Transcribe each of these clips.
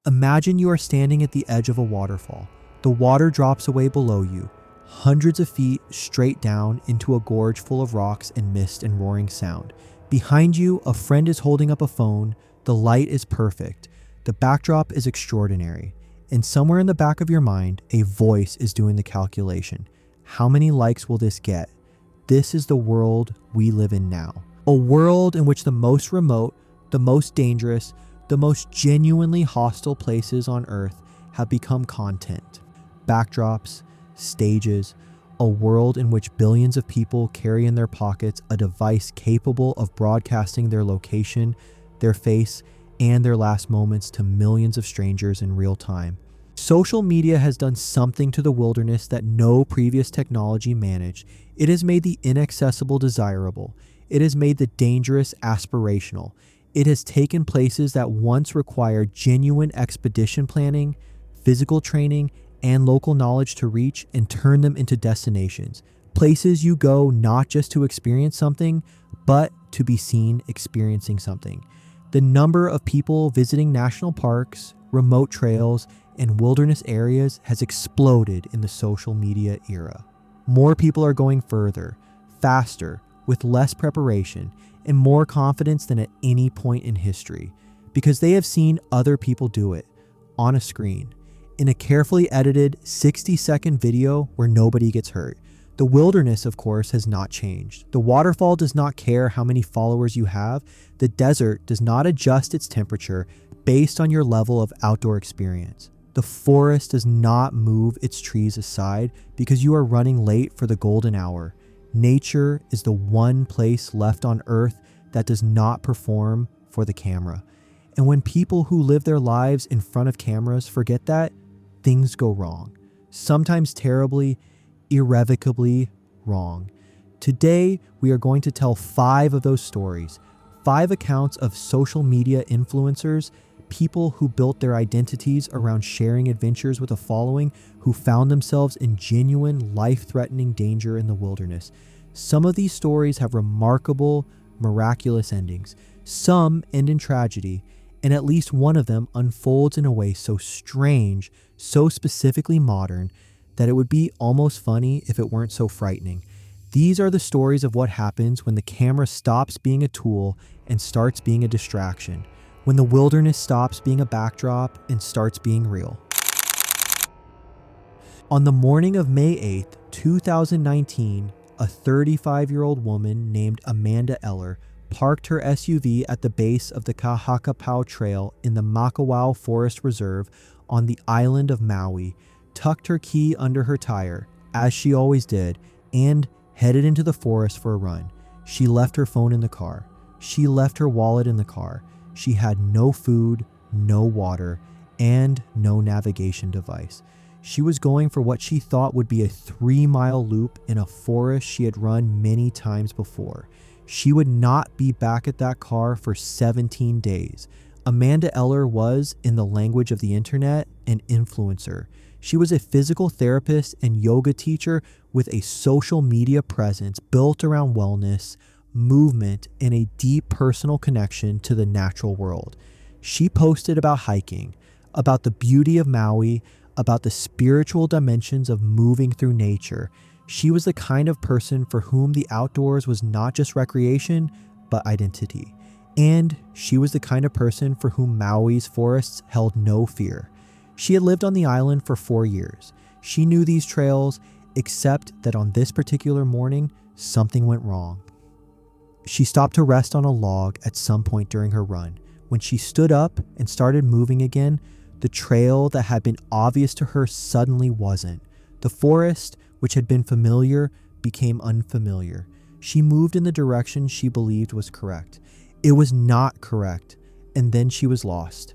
Imagine you are standing at the edge of a waterfall. The water drops away below you, hundreds of feet straight down into a gorge full of rocks and mist and roaring sound. Behind you, a friend is holding up a phone. The light is perfect. The backdrop is extraordinary. And somewhere in the back of your mind, a voice is doing the calculation. How many likes will this get? This is the world we live in now. A world in which the most remote, the most dangerous, the most genuinely hostile places on Earth have become content, backdrops, stages, a world in which billions of people carry in their pockets a device capable of broadcasting their location, their face, and their last moments to millions of strangers in real time. Social media has done something to the wilderness that no previous technology managed. It has made the inaccessible desirable. It has made the dangerous aspirational. It has taken places that once required genuine expedition planning, physical training, and local knowledge to reach and turn them into destinations. Places you go not just to experience something, but to be seen experiencing something. The number of people visiting national parks, remote trails, and wilderness areas has exploded in the social media era. More people are going further, faster, with less preparation, and more confidence than at any point in history, because they have seen other people do it, on a screen, in a carefully edited 60-second video where nobody gets hurt. The wilderness, of course, has not changed. The waterfall does not care how many followers you have. The desert does not adjust its temperature based on your level of outdoor experience. The forest does not move its trees aside because you are running late for the golden hour. Nature is the one place left on Earth that does not perform for the camera. And when people who live their lives in front of cameras forget that, things go wrong. Sometimes terribly, irrevocably wrong. Today, we are going to tell 5 of those stories. 5 accounts of social media influencers, people who built their identities around sharing adventures with a following, who found themselves in genuine, life-threatening danger in the wilderness. Some of these stories have remarkable, miraculous endings. Some end in tragedy, and at least one of them unfolds in a way so strange, so specifically modern, that it would be almost funny if it weren't so frightening. These are the stories of what happens when the camera stops being a tool and starts being a distraction. When the wilderness stops being a backdrop and starts being real. On the morning of May 8th, 2019, a 35-year-old woman named Amanda Eller parked her SUV at the base of the Kahakapau Trail in the Makawao Forest Reserve on the island of Maui, tucked her key under her tire, as she always did, and headed into the forest for a run. She left her phone in the car. She left her wallet in the car. She had no food, no water, and no navigation device. She was going for what she thought would be a 3-mile loop in a forest she had run many times before. She would not be back at that car for 17 days. Amanda Eller was, in the language of the internet, an influencer. She was a physical therapist and yoga teacher with a social media presence built around wellness, movement, and a deep personal connection to the natural world. She posted about hiking, about the beauty of Maui, about the spiritual dimensions of moving through nature. She was the kind of person for whom the outdoors was not just recreation, but identity. And she was the kind of person for whom Maui's forests held no fear. She had lived on the island for 4 years. She knew these trails, except that on this particular morning, something went wrong. She stopped to rest on a log at some point during her run. When she stood up and started moving again, the trail that had been obvious to her suddenly wasn't. The forest, which had been familiar, became unfamiliar. She moved in the direction she believed was correct. It was not correct, and then she was lost.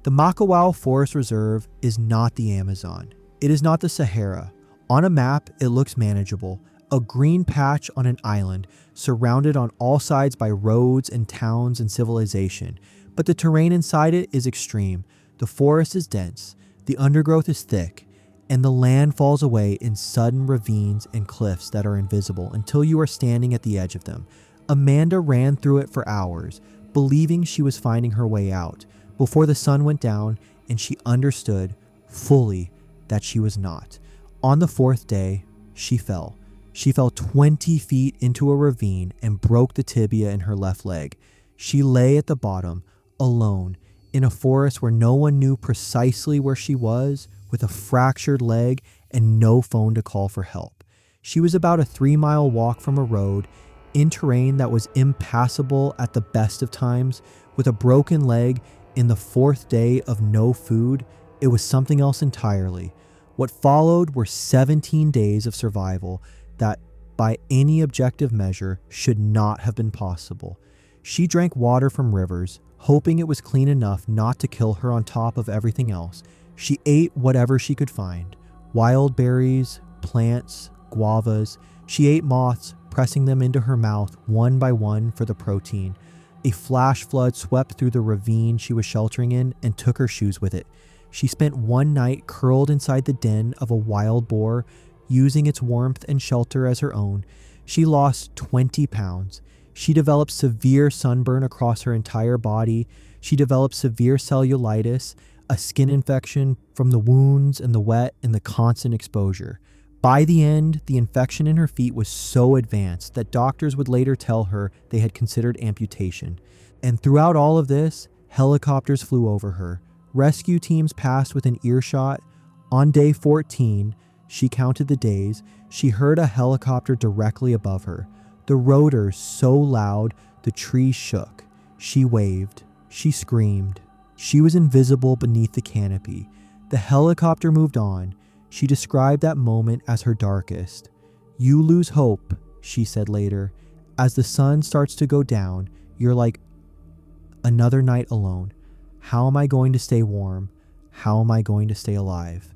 The Makawao Forest Reserve is not the Amazon. It is not the Sahara. On a map, it looks manageable. A green patch on an island, surrounded on all sides by roads and towns and civilization. But the terrain inside it is extreme. The forest is dense, the undergrowth is thick, and the land falls away in sudden ravines and cliffs that are invisible until you are standing at the edge of them. Amanda ran through it for hours, believing she was finding her way out. Before the sun went down, and she understood fully that she was not. On the fourth day, she fell. She fell 20 feet into a ravine and broke the tibia in her left leg. She lay at the bottom, alone, in a forest where no one knew precisely where she was, with a fractured leg and no phone to call for help. She was about a 3-mile walk from a road, in terrain that was impassable at the best of times, with a broken leg in the fourth day of no food. It was something else entirely. What followed were 17 days of survival that, by any objective measure, should not have been possible. She drank water from rivers, hoping it was clean enough not to kill her on top of everything else. She ate whatever she could find: wild berries, plants, guavas. She ate moths, pressing them into her mouth one by one for the protein. A flash flood swept through the ravine she was sheltering in and took her shoes with it. She spent one night curled inside the den of a wild boar, using its warmth and shelter as her own. She lost 20 pounds. She developed severe sunburn across her entire body. She developed severe cellulitis, a skin infection from the wounds and the wet and the constant exposure. By the end, the infection in her feet was so advanced that doctors would later tell her they had considered amputation. And throughout all of this, helicopters flew over her. Rescue teams passed within earshot. On day 14, she counted the days, she heard a helicopter directly above her. The rotors so loud, the trees shook. She waved. She screamed. She was invisible beneath the canopy. The helicopter moved on. She described that moment as her darkest. "You lose hope," she said later. "As the sun starts to go down, you're like, another night alone. How am I going to stay warm? How am I going to stay alive?"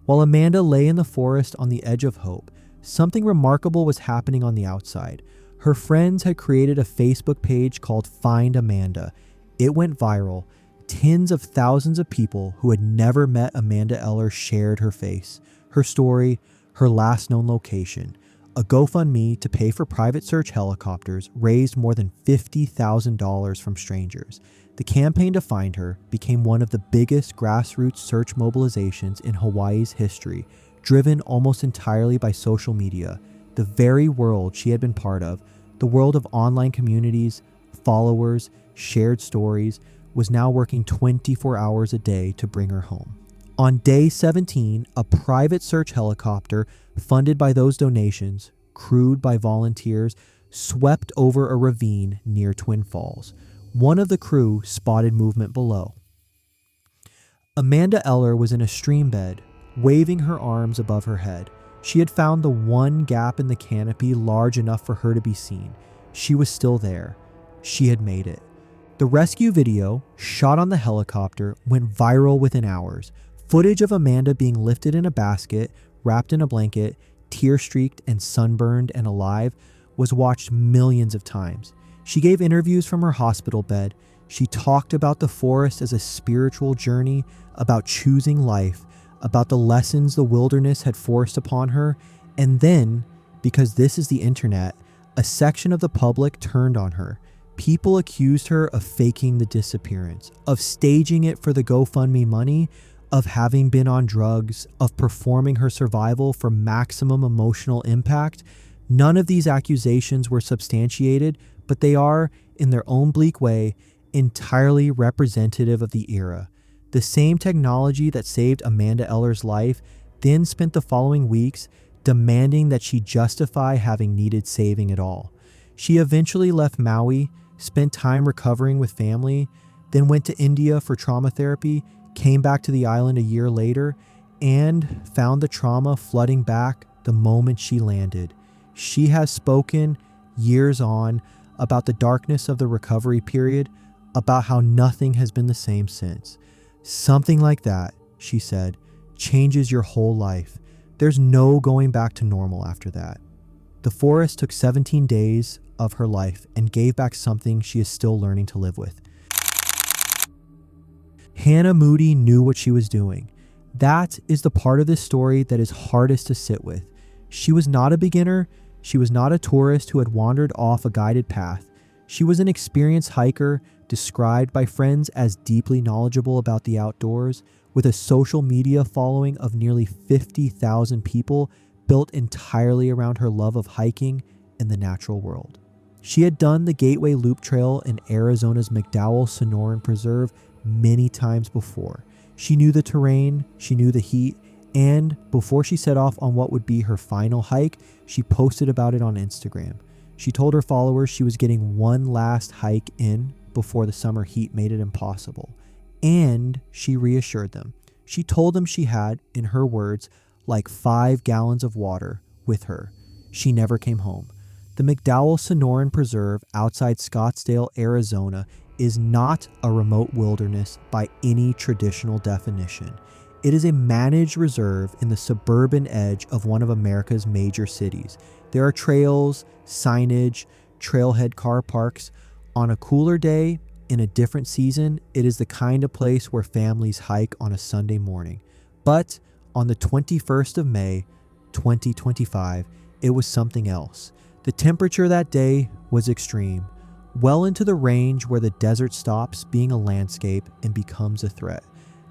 While Amanda lay in the forest on the edge of hope, something remarkable was happening on the outside. Her friends had created a Facebook page called Find Amanda. It went viral. Tens of thousands of people who had never met Amanda Eller shared her face, her story, her last known location. A GoFundMe to pay for private search helicopters raised more than $50,000 from strangers. The campaign to find her became one of the biggest grassroots search mobilizations in Hawaii's history, driven almost entirely by social media, the very world she had been part of. The world of online communities, followers, shared stories, was now working 24 hours a day to bring her home. On day 17, a private search helicopter, funded by those donations, crewed by volunteers, swept over a ravine near Twin Falls. One of the crew spotted movement below. Amanda Eller was in a stream bed, waving her arms above her head. She had found the one gap in the canopy large enough for her to be seen. She was still there. She had made it. The rescue video, shot on the helicopter, went viral within hours. Footage of Amanda being lifted in a basket, wrapped in a blanket, tear-streaked and sunburned and alive, was watched millions of times. She gave interviews from her hospital bed. She talked about the forest as a spiritual journey, about choosing life, about the lessons the wilderness had forced upon her. And then, because this is the internet, a section of the public turned on her. People accused her of faking the disappearance, of staging it for the GoFundMe money, of having been on drugs, of performing her survival for maximum emotional impact. None of these accusations were substantiated, but they are, in their own bleak way, entirely representative of the era. The same technology that saved Amanda Eller's life then spent the following weeks demanding that she justify having needed saving at all. She eventually left Maui, spent time recovering with family, then went to India for trauma therapy, came back to the island a year later, and found the trauma flooding back the moment she landed. She has spoken years on about the darkness of the recovery period, about how nothing has been the same since. Something like that, she said, changes your whole life. There's no going back to normal after that. The forest took 17 days of her life and gave back something she is still learning to live with. Hannah Moody knew what she was doing. That is the part of this story that is hardest to sit with. She was not a beginner. She was not a tourist who had wandered off a guided path. She was an experienced hiker, described by friends as deeply knowledgeable about the outdoors, with a social media following of nearly 50,000 people built entirely around her love of hiking and the natural world. She had done the Gateway Loop Trail in Arizona's McDowell Sonoran Preserve many times before. She knew the terrain, she knew the heat, and before she set off on what would be her final hike, she posted about it on Instagram. She told her followers she was getting one last hike in before the summer heat made it impossible. And she reassured them. She told them she had, in her words, like 5 gallons of water with her. She never came home. The McDowell Sonoran Preserve outside Scottsdale, Arizona, is not a remote wilderness by any traditional definition. It is a managed reserve in the suburban edge of one of America's major cities. There are trails, signage, trailhead car parks. On a cooler day, in a different season, it is the kind of place where families hike on a Sunday morning. But on the 21st of May, 2025, it was something else. The temperature that day was extreme, well into the range where the desert stops being a landscape and becomes a threat.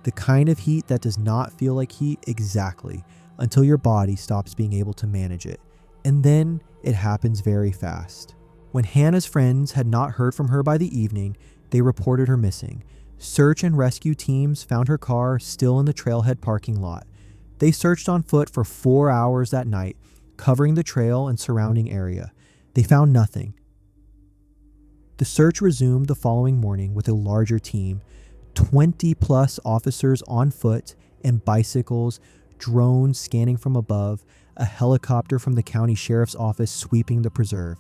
The kind of heat that does not feel like heat exactly until your body stops being able to manage it. And then it happens very fast. When Hannah's friends had not heard from her by the evening, they reported her missing. Search and rescue teams found her car still in the trailhead parking lot. They searched on foot for 4 hours that night, covering the trail and surrounding area. They found nothing. The search resumed the following morning with a larger team, 20 plus officers on foot and bicycles, drones scanning from above, a helicopter from the county sheriff's office sweeping the preserve.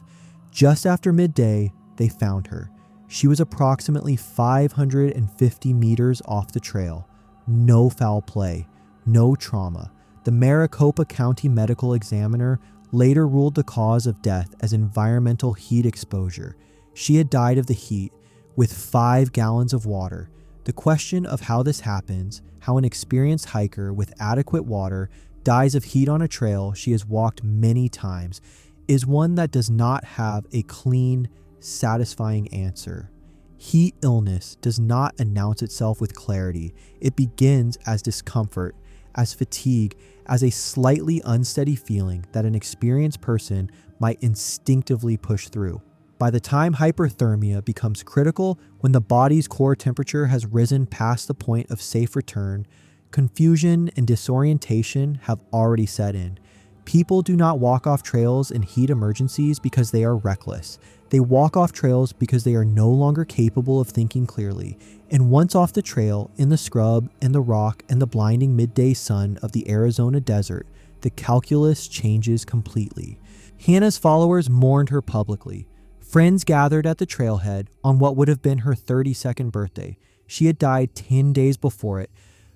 Just after midday, they found her. She was approximately 550 meters off the trail. No foul play, no trauma. The Maricopa County Medical Examiner later ruled the cause of death as environmental heat exposure. She had died of the heat with 5 gallons of water. The question of how this happens, how an experienced hiker with adequate water dies of heat on a trail she has walked many times, is one that does not have a clean, satisfying answer. Heat illness does not announce itself with clarity. It begins as discomfort, as fatigue, as a slightly unsteady feeling that an experienced person might instinctively push through. By the time hyperthermia becomes critical, when the body's core temperature has risen past the point of safe return, confusion and disorientation have already set in. People do not walk off trails in heat emergencies because they are reckless. They walk off trails because they are no longer capable of thinking clearly. And once off the trail, in the scrub and the rock and the blinding midday sun of the Arizona desert, the calculus changes completely. Hannah's followers mourned her publicly. Friends gathered at the trailhead on what would have been her 32nd birthday. She had died 10 days before it,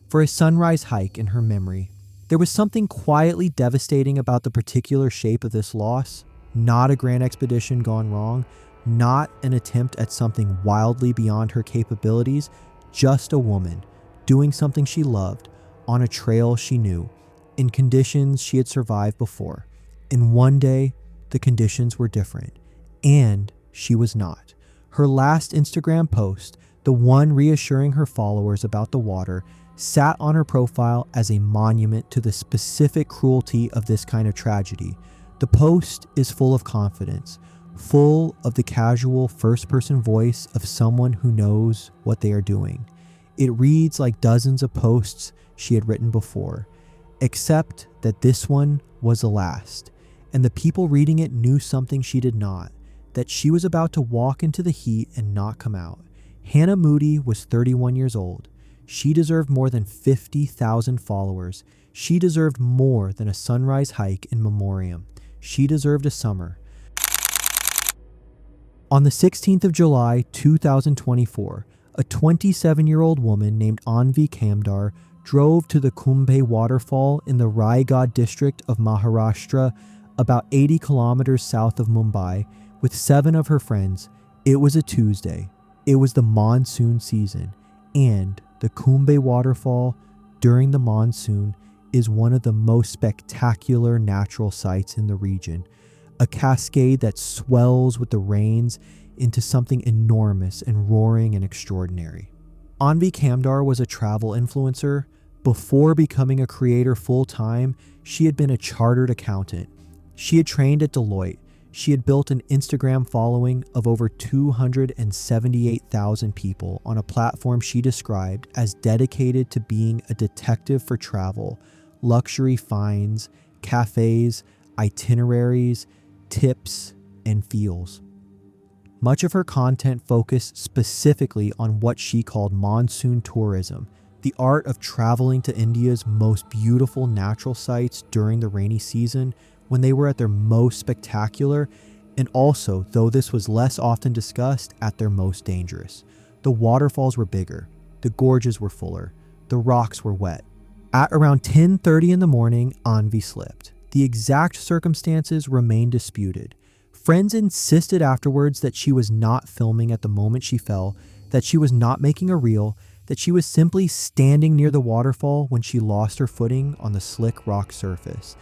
for a sunrise hike in her memory. There was something quietly devastating about the particular shape of this loss. Not a grand expedition gone wrong, not an attempt at something wildly beyond her capabilities, just a woman doing something she loved on a trail she knew, in conditions she had survived before. And one day, the conditions were different, and she was not. Her last Instagram post, the one reassuring her followers about the water, sat on her profile as a monument to the specific cruelty of this kind of tragedy. The post is full of confidence, full of the casual first-person voice of someone who knows what they are doing. It reads like dozens of posts she had written before, except that this one was the last, and the people reading it knew something she did not, that she was about to walk into the heat and not come out. Hannah Moody was 31 years old. She deserved more than 50,000 followers. She deserved more than a sunrise hike in memoriam. She deserved a summer. On the 16th of July, 2024, a 27-year-old woman named Anvi Kamdar drove to the Kumbhe waterfall in the Raigad district of Maharashtra, about 80 kilometers south of Mumbai, with 7 of her friends. It was a Tuesday. It was the monsoon season, and the Kumbhe waterfall during the monsoon is one of the most spectacular natural sights in the region. A cascade that swells with the rains into something enormous and roaring and extraordinary. Anvi Kamdar was a travel influencer. Before becoming a creator full-time, she had been a chartered accountant. She had trained at Deloitte. She had built an Instagram following of over 278,000 people on a platform she described as dedicated to being a detective for travel, luxury finds, cafes, itineraries, tips, and feels. Much of her content focused specifically on what she called monsoon tourism, the art of traveling to India's most beautiful natural sites during the rainy season when they were at their most spectacular, and also, though this was less often discussed, at their most dangerous. The waterfalls were bigger, the gorges were fuller, the rocks were wet. At around 10:30 in the morning, Anvi slipped. The exact circumstances remain disputed. Friends insisted afterwards that she was not filming at the moment she fell, that she was not making a reel, that she was simply standing near the waterfall when she lost her footing on the slick rock surface.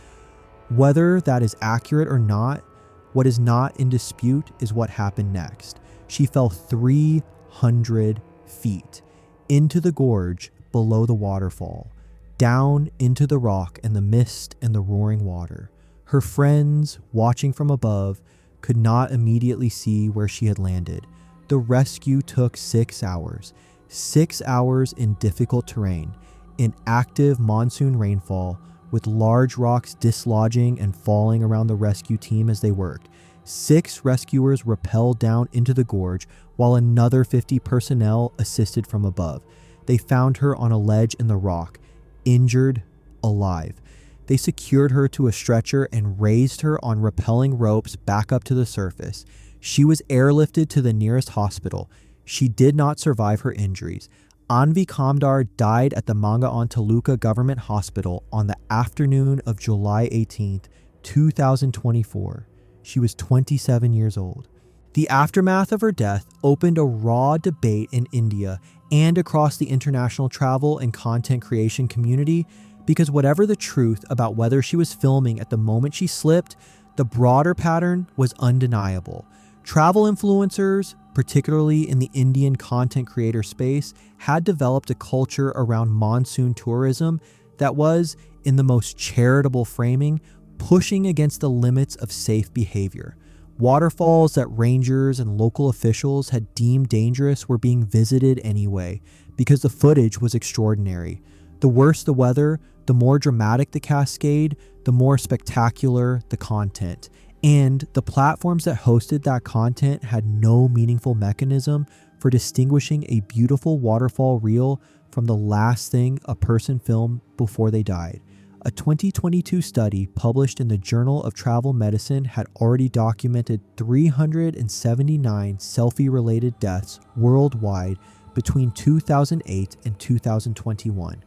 Whether that is accurate or not, what is not in dispute is what happened next. She fell 300 feet into the gorge below the waterfall, down into the rock and the mist and the roaring water. Her friends, watching from above, could not immediately see where she had landed. The rescue took 6 hours. 6 hours in difficult terrain, in active monsoon rainfall, with large rocks dislodging and falling around the rescue team as they worked. 6 rescuers rappelled down into the gorge, while another 50 personnel assisted from above. They found her on a ledge in the rock, injured, alive. They secured her to a stretcher and raised her on rappelling ropes back up to the surface. She was airlifted to the nearest hospital. She did not survive her injuries. Anvi Kamdar died at the Mangaon Taluka Government Hospital on the afternoon of July 18th, 2024. She was 27 years old. The aftermath of her death opened a raw debate in India and across the international travel and content creation community, because whatever the truth about whether she was filming at the moment she slipped, the broader pattern was undeniable. Travel influencers, particularly in the Indian content creator space, had developed a culture around monsoon tourism that was, in the most charitable framing, pushing against the limits of safe behavior. Waterfalls that rangers and local officials had deemed dangerous were being visited anyway, because the footage was extraordinary. The worse the weather, the more dramatic the cascade, the more spectacular the content. And the platforms that hosted that content had no meaningful mechanism for distinguishing a beautiful waterfall reel from the last thing a person filmed before they died. A 2022 study published in the Journal of Travel Medicine had already documented 379 selfie-related deaths worldwide between 2008 and 2021.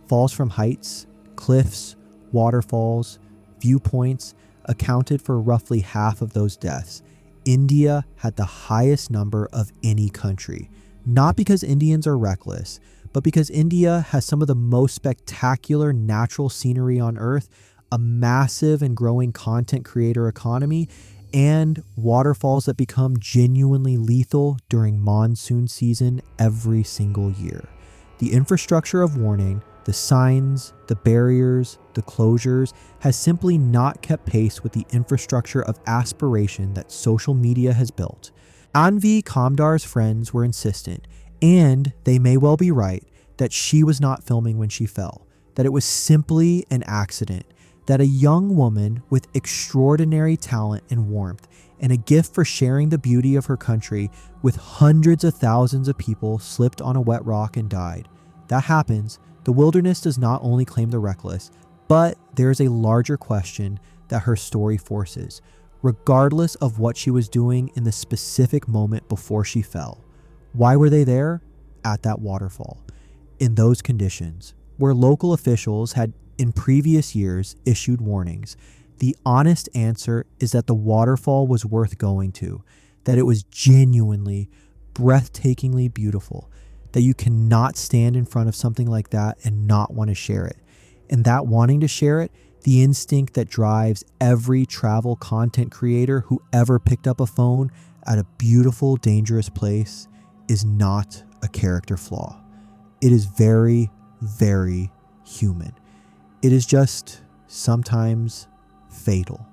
Falls from heights, cliffs, waterfalls, viewpoints accounted for roughly half of those deaths. India had the highest number of any country, not because Indians are reckless, but because India has some of the most spectacular natural scenery on earth, a massive and growing content creator economy, and waterfalls that become genuinely lethal during monsoon season every single year. The infrastructure of warning, the signs, the barriers, the closures has simply not kept pace with the infrastructure of aspiration that social media has built. Anvi Kamdar's friends were insistent, and they may well be right, that she was not filming when she fell, that it was simply an accident, that a young woman with extraordinary talent and warmth and a gift for sharing the beauty of her country with hundreds of thousands of people slipped on a wet rock and died. That happens. The wilderness does not only claim the reckless, but there is a larger question that her story forces, regardless of what she was doing in the specific moment before she fell. Why were they there? At that waterfall, in those conditions, where local officials had in previous years issued warnings. The honest answer is that the waterfall was worth going to, that it was genuinely, breathtakingly beautiful, that you cannot stand in front of something like that and not want to share it. And that wanting to share it, the instinct that drives every travel content creator who ever picked up a phone at a beautiful, dangerous place is not a character flaw. It is very, very human. It is just sometimes fatal.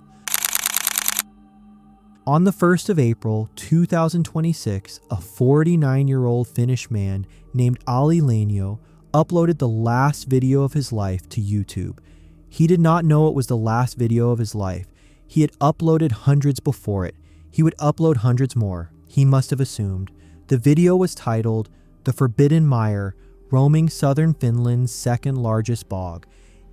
On the 1st of April, 2026, a 49-year-old Finnish man named Ali Lainio uploaded the last video of his life to YouTube. He did not know it was the last video of his life. He had uploaded hundreds before it. He would upload hundreds more. He must have assumed. The video was titled, "The Forbidden Mire, Roaming Southern Finland's Second Largest Bog."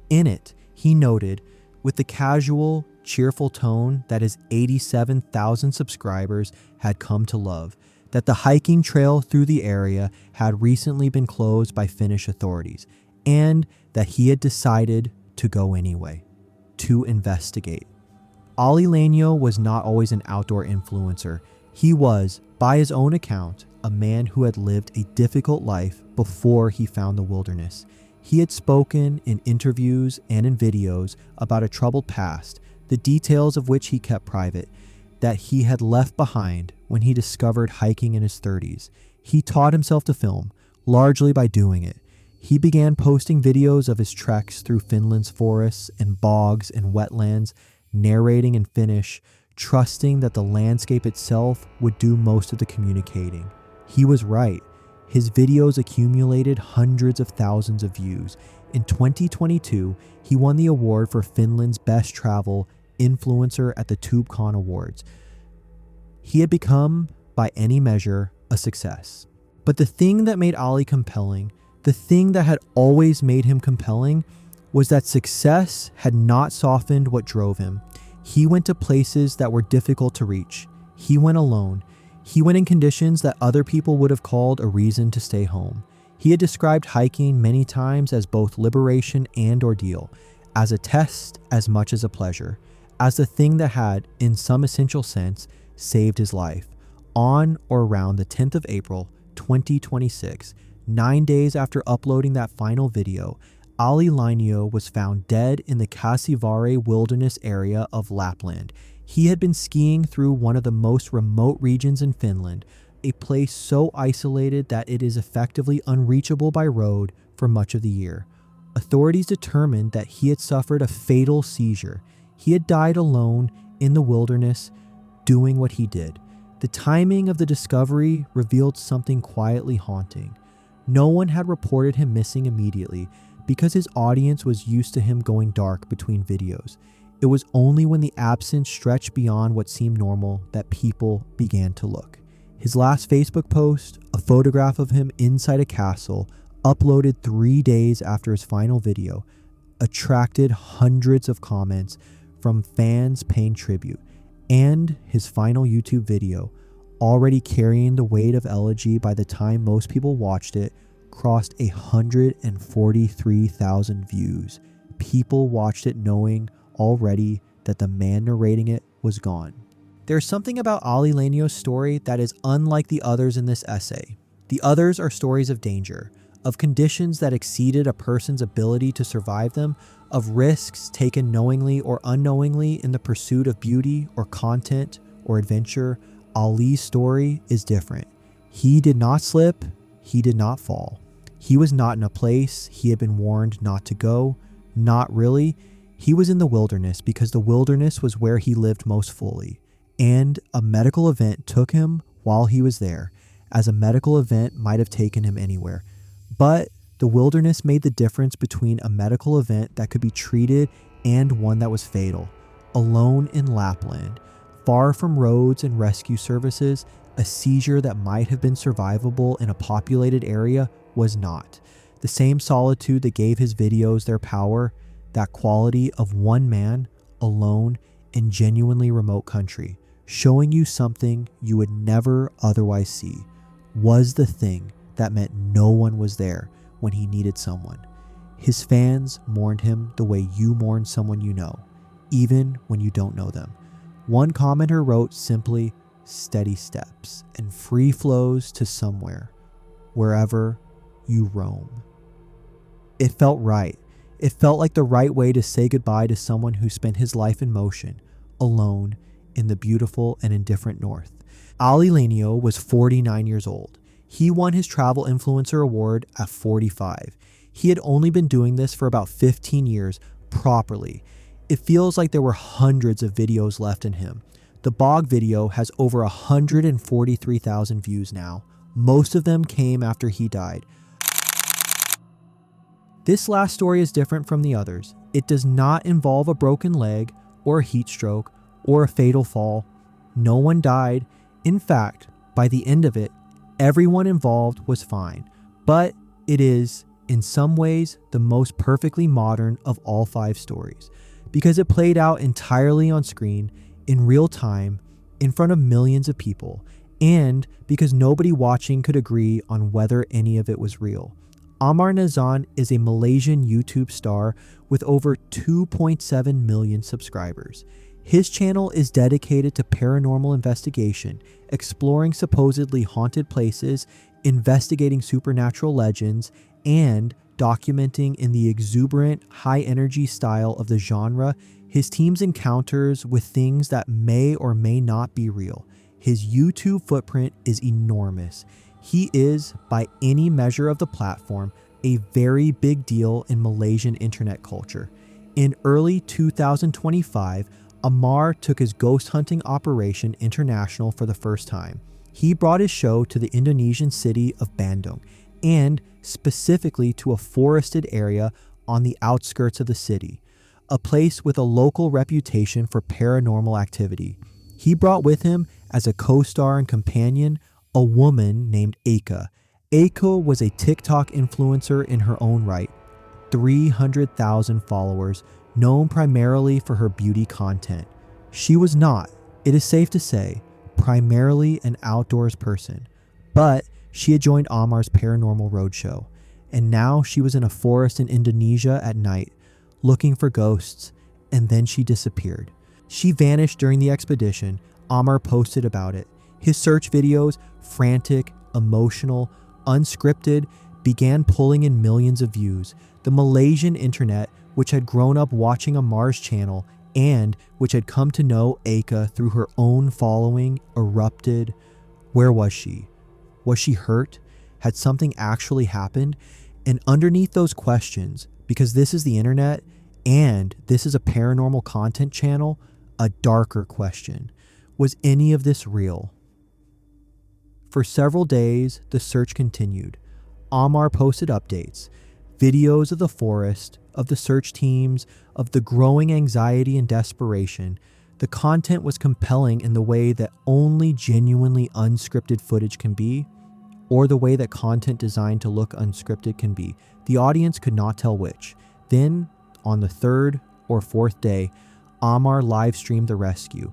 In it, he noted, with the casual, cheerful tone that his 87,000 subscribers had come to love, that the hiking trail through the area had recently been closed by Finnish authorities, and that he had decided to go anyway, to investigate. Ali Lainio was not always an outdoor influencer. He was, by his own account, a man who had lived a difficult life before he found the wilderness. He had spoken in interviews and in videos about a troubled past, the details of which he kept private, that he had left behind when he discovered hiking in his 30s. He taught himself to film, largely by doing it. He began posting videos of his treks through Finland's forests and bogs and wetlands, narrating in Finnish, trusting that the landscape itself would do most of the communicating. He was right. His videos accumulated hundreds of thousands of views. In 2022, he won the award for Finland's Best Travel Influencer at the TubeCon Awards. He had become, by any measure, a success. But the thing that made Ali compelling, the thing that had always made him compelling, was that success had not softened what drove him. He went to places that were difficult to reach. He went alone. He went in conditions that other people would have called a reason to stay home. He had described hiking many times as both liberation and ordeal, as a test as much as a pleasure, as the thing that had, in some essential sense, saved his life. On or around the 10th of April, 2026, 9 days after uploading that final video, Ali Lainio was found dead in the Käsivarre wilderness area of Lapland. He had been skiing through one of the most remote regions in Finland, a place so isolated that it is effectively unreachable by road for much of the year. Authorities determined that he had suffered a fatal seizure. He had died alone in the wilderness, doing what he did. The timing of the discovery revealed something quietly haunting. No one had reported him missing immediately because his audience was used to him going dark between videos. It was only when the absence stretched beyond what seemed normal that people began to look. His last Facebook post, a photograph of him inside a castle, uploaded 3 days after his final video, attracted hundreds of comments from fans paying tribute, and his final YouTube video, already carrying the weight of elegy by the time most people watched it, crossed 143,000 views. People watched it knowing already that the man narrating it was gone. There's something about Ali Lainio's story that is unlike the others in this essay. The others are stories of danger, of conditions that exceeded a person's ability to survive them, of risks taken knowingly or unknowingly in the pursuit of beauty or content or adventure. Ali's story is different. He did not slip, he did not fall. He was not in a place he had been warned not to go, not really. He was in the wilderness because the wilderness was where he lived most fully, and a medical event took him while he was there, as a medical event might have taken him anywhere. But the wilderness made the difference between a medical event that could be treated and one that was fatal. Alone in Lapland, far from roads and rescue services, a seizure that might have been survivable in a populated area was not. The same solitude that gave his videos their power, that quality of one man, alone, in genuinely remote country, showing you something you would never otherwise see, was the thing that meant no one was there when he needed someone. His fans mourned him the way you mourn someone you know, even when you don't know them. One commenter wrote simply, "Steady steps and free flows to somewhere, wherever you roam." It felt right. It felt like the right way to say goodbye to someone who spent his life in motion, alone, in the beautiful and indifferent north. Ali Lanio was 49 years old. He won his Travel Influencer Award at 45. He had only been doing this for about 15 years properly. It feels like there were hundreds of videos left in him. The bog video has over 143,000 views now. Most of them came after he died. This last story is different from the others. It does not involve a broken leg or a heat stroke or a fatal fall. No one died. In fact, by the end of it, everyone involved was fine. But it is, in some ways, the most perfectly modern of all 5 stories, because it played out entirely on screen, in real time, in front of millions of people, and because nobody watching could agree on whether any of it was real. Amar Nazan is a Malaysian YouTube star with over 2.7 million subscribers. His channel is dedicated to paranormal investigation, exploring supposedly haunted places, investigating supernatural legends, and documenting in the exuberant, high-energy style of the genre his team's encounters with things that may or may not be real. His YouTube footprint is enormous. He is, by any measure of the platform, a very big deal in Malaysian internet culture. In early 2025, Amar took his ghost hunting operation international for the first time. He brought his show to the Indonesian city of Bandung, and specifically to a forested area on the outskirts of the city, a place with a local reputation for paranormal activity. He brought with him, as a co-star and companion, a woman named Eka. Eka was a TikTok influencer in her own right, 300,000 followers, known primarily for her beauty content. She was not, it is safe to say, primarily an outdoors person, but she had joined Amar's Paranormal Roadshow, and now she was in a forest in Indonesia at night, looking for ghosts, and then she disappeared. She vanished during the expedition. Amar posted about it. His search videos, frantic, emotional, unscripted, began pulling in millions of views. The Malaysian internet, which had grown up watching Amar's channel and which had come to know Eka through her own following, erupted. Where was she? Was she hurt? Had something actually happened? And underneath those questions, because this is the internet and this is a paranormal content channel, a darker question. Was any of this real? For several days, the search continued. Amar posted updates, videos of the forest, of the search teams, of the growing anxiety and desperation. The content was compelling in the way that only genuinely unscripted footage can be, or the way that content designed to look unscripted can be. The audience could not tell which. Then, on the 3rd or 4th day, Amar live streamed the rescue.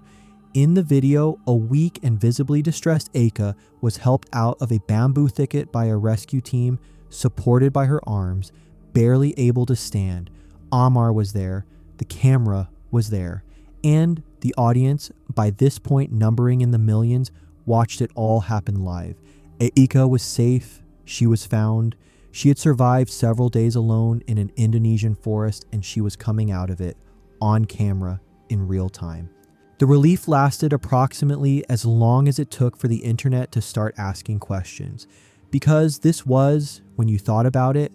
In the video, a weak and visibly distressed Eka was helped out of a bamboo thicket by a rescue team, supported by her arms, barely able to stand. Amar was there, the camera was there, and the audience, by this point numbering in the millions, watched it all happen live. Eka was safe, she was found, she had survived several days alone in an Indonesian forest, and she was coming out of it, on camera, in real time. The relief lasted approximately as long as it took for the internet to start asking questions, because this was, when you thought about it,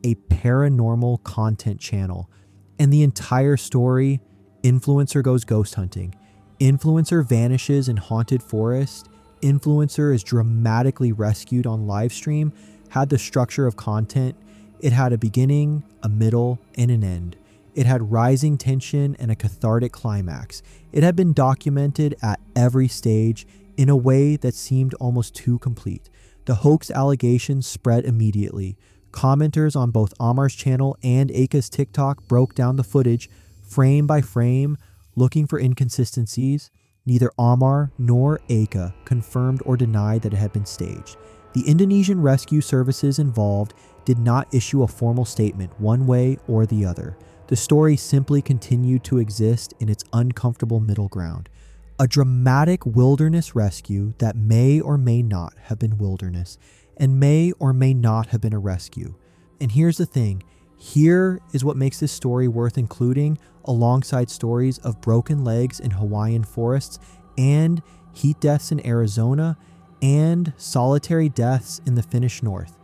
a paranormal content channel. And the entire story, influencer goes ghost hunting, influencer vanishes in haunted forest, influencer is dramatically rescued on live stream, had the structure of content. It had a beginning, a middle, and an end. It had rising tension and a cathartic climax. It had been documented at every stage in a way that seemed almost too complete. The hoax allegations spread immediately. Commenters on both Amar's channel and Eka's TikTok broke down the footage frame by frame, looking for inconsistencies. Neither Amar nor Eka confirmed or denied that it had been staged. The Indonesian rescue services involved did not issue a formal statement one way or the other. The story simply continued to exist in its uncomfortable middle ground. A dramatic wilderness rescue that may or may not have been wilderness, and may or may not have been a rescue. And here's the thing. Here is what makes this story worth including alongside stories of broken legs in Hawaiian forests, and heat deaths in Arizona, and solitary deaths in the Finnish north.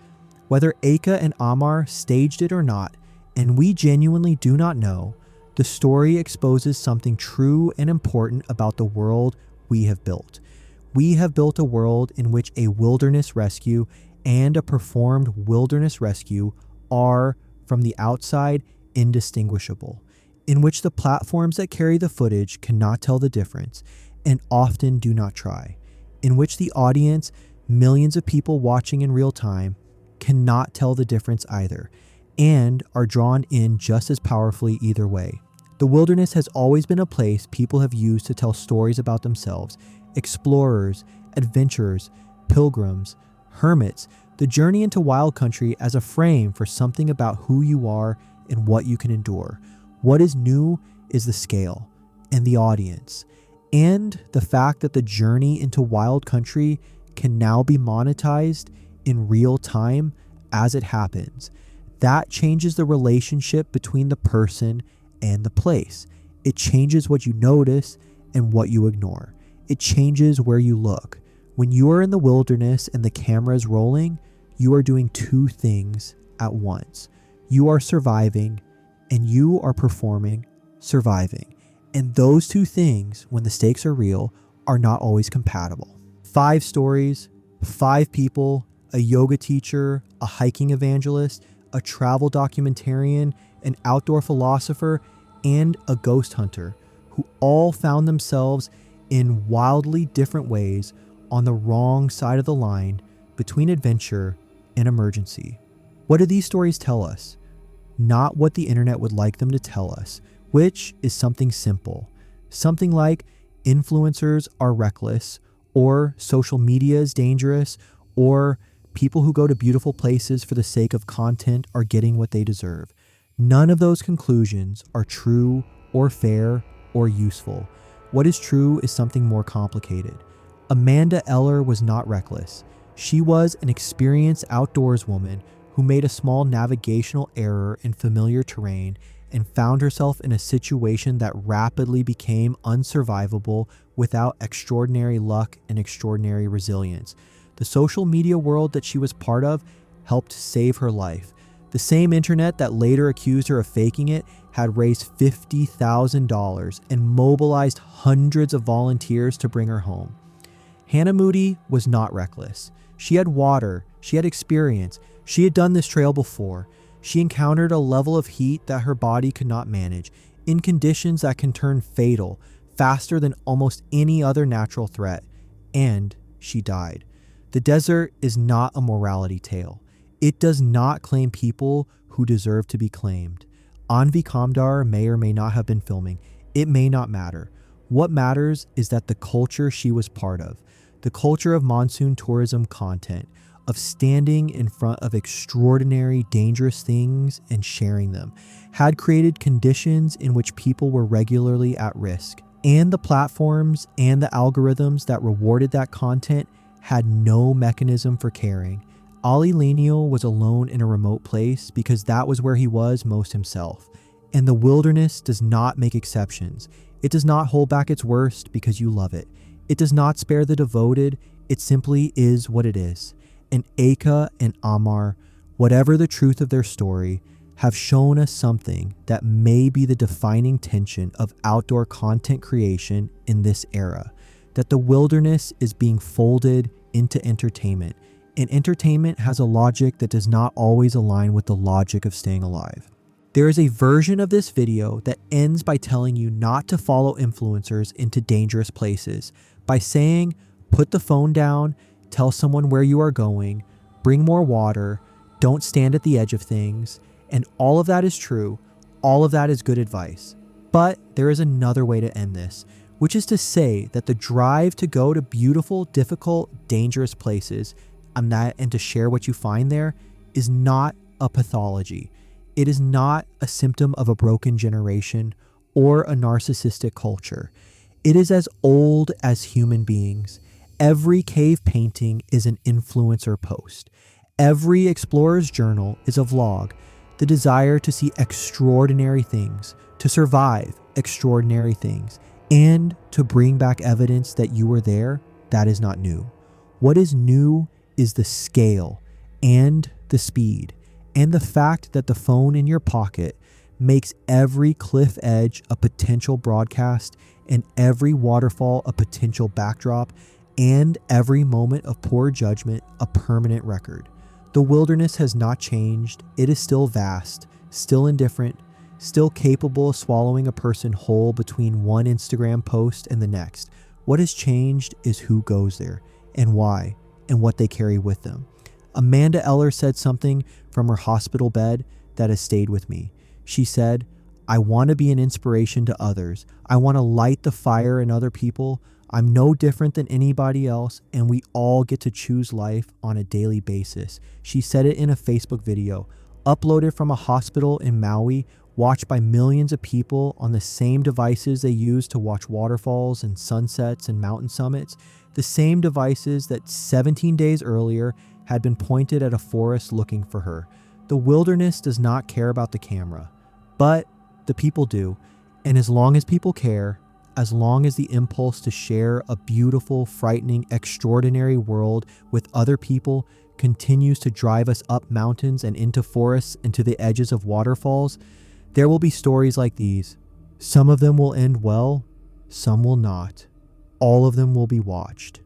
Whether Eka and Amar staged it or not, and we genuinely do not know, the story exposes something true and important about the world we have built. We have built a world in which a wilderness rescue and a performed wilderness rescue are, from the outside, indistinguishable, in which the platforms that carry the footage cannot tell the difference and often do not try, in which the audience, millions of people watching in real time, cannot tell the difference either, and are drawn in just as powerfully either way. The wilderness has always been a place people have used to tell stories about themselves, explorers, adventurers, pilgrims, hermits, the journey into wild country as a frame for something about who you are and what you can endure. What is new is the scale and the audience, and the fact that the journey into wild country can now be monetized in real time as it happens. That changes the relationship between the person and the place. It changes what you notice and what you ignore. It changes where you look. When you are in the wilderness and the camera is rolling, you are doing two things at once. You are surviving and you are performing surviving. And those two things, when the stakes are real, are not always compatible. 5 stories, 5 people, a yoga teacher, a hiking evangelist, a travel documentarian, an outdoor philosopher, and a ghost hunter, who all found themselves in wildly different ways on the wrong side of the line between adventure and emergency. What do these stories tell us? Not what the internet would like them to tell us, which is something simple. Something like influencers are reckless, or social media is dangerous, or people who go to beautiful places for the sake of content are getting what they deserve. None of those conclusions are true or fair or useful. What is true is something more complicated. Amanda Eller was not reckless. She was an experienced outdoors woman who made a small navigational error in familiar terrain and found herself in a situation that rapidly became unsurvivable without extraordinary luck and extraordinary resilience. The social media world that she was part of helped save her life. The same internet that later accused her of faking it had raised $50,000 and mobilized hundreds of volunteers to bring her home. Hannah Moody was not reckless. She had water, she had experience, she had done this trail before. She encountered a level of heat that her body could not manage, in conditions that can turn fatal, faster than almost any other natural threat, and she died. The desert is not a morality tale. It does not claim people who deserve to be claimed. Anvi Kamdar may or may not have been filming. It may not matter. What matters is that the culture she was part of, the culture of monsoon tourism content, of standing in front of extraordinary, dangerous things and sharing them, had created conditions in which people were regularly at risk. And the platforms and the algorithms that rewarded that content had no mechanism for caring. Ali Lenial was alone in a remote place because that was where he was most himself. And the wilderness does not make exceptions. It does not hold back its worst because you love it. It does not spare the devoted. It simply is what it is. And Eka and Amar, whatever the truth of their story, have shown us something that may be the defining tension of outdoor content creation in this era. That the wilderness is being folded into entertainment. And entertainment has a logic that does not always align with the logic of staying alive. There is a version of this video that ends by telling you not to follow influencers into dangerous places, by saying, put the phone down, tell someone where you are going, bring more water, don't stand at the edge of things, and all of that is true, all of that is good advice. But there is another way to end this, which is to say that the drive to go to beautiful, difficult, dangerous places and to share what you find there is not a pathology. It is not a symptom of a broken generation or a narcissistic culture. It is as old as human beings. Every cave painting is an influencer post. Every explorer's journal is a vlog. The desire to see extraordinary things, to survive extraordinary things, and to bring back evidence that you were there, that is not new. What is new is the scale and the speed and the fact that the phone in your pocket makes every cliff edge a potential broadcast and every waterfall a potential backdrop and every moment of poor judgment a permanent record. The wilderness has not changed. It is still vast, still indifferent, still capable of swallowing a person whole between one Instagram post and the next. What has changed is who goes there and why and what they carry with them. Amanda Eller said something from her hospital bed that has stayed with me. She said, "I want to be an inspiration to others. I want to light the fire in other people. I'm no different than anybody else, and we all get to choose life on a daily basis." She said it in a Facebook video, uploaded from a hospital in Maui, watched by millions of people on the same devices they use to watch waterfalls and sunsets and mountain summits, the same devices that 17 days earlier had been pointed at a forest looking for her. The wilderness does not care about the camera, but the people do. And as long as people care, as long as the impulse to share a beautiful, frightening, extraordinary world with other people continues to drive us up mountains and into forests and to the edges of waterfalls, there will be stories like these. Some of them will end well, some will not. All of them will be watched.